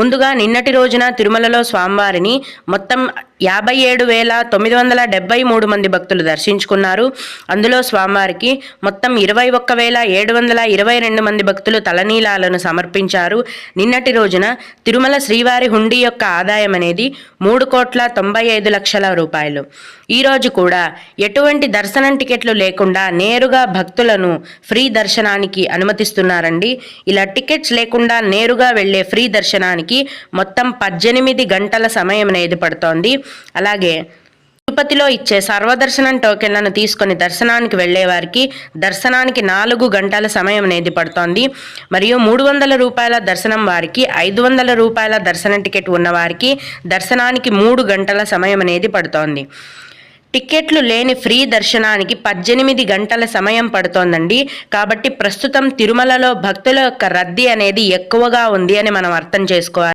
ముందుగా నిన్నటి రోజున తిరుమలలో స్వామివారిని మొత్తం 57,973 మంది భక్తులు దర్శించుకున్నారు. అందులో స్వామివారికి మొత్తం 21,722 మంది భక్తులు తలనీలాలను సమర్పించారు. నిన్నటి రోజున తిరుమల శ్రీవారి హుండీ యొక్క ఆదాయం అనేది 3,95,00,000 రూపాయలు. ఈరోజు కూడా ఎటువంటి దర్శనం టికెట్లు లేకుండా నేరుగా భక్తులను ఫ్రీ దర్శనానికి అనుమతిస్తున్నారండి. ఇలా టికెట్స్ లేకుండా నేరుగా వెళ్లే ఫ్రీ దర్శనానికి మొత్తం 18 గంటల సమయం అనేది పడుతోంది. అలాగే తిరుపతిలో ఇచ్చే సర్వదర్శనం టోకెన్లను తీసుకొని దర్శనానికి వెళ్లే వారికి దర్శనానికి 4 గంటల సమయం అనేది పడుతోంది. మరియు 300 రూపాయల దర్శనం వారికి, 500 రూపాయల దర్శన టికెట్ ఉన్న వారికి దర్శనానికి 3 గంటల సమయం అనేది పడుతోంది. టికెట్లు లేని ఫ్రీ దర్శనానికి 18 గంటల సమయం పడుతోందండి. కాబట్టి ప్రస్తుతం తిరుమలలో భక్తుల యొక్క రద్దీ అనేది ఎక్కువగా ఉంది అని మనం అర్థం చేసుకోవాలి.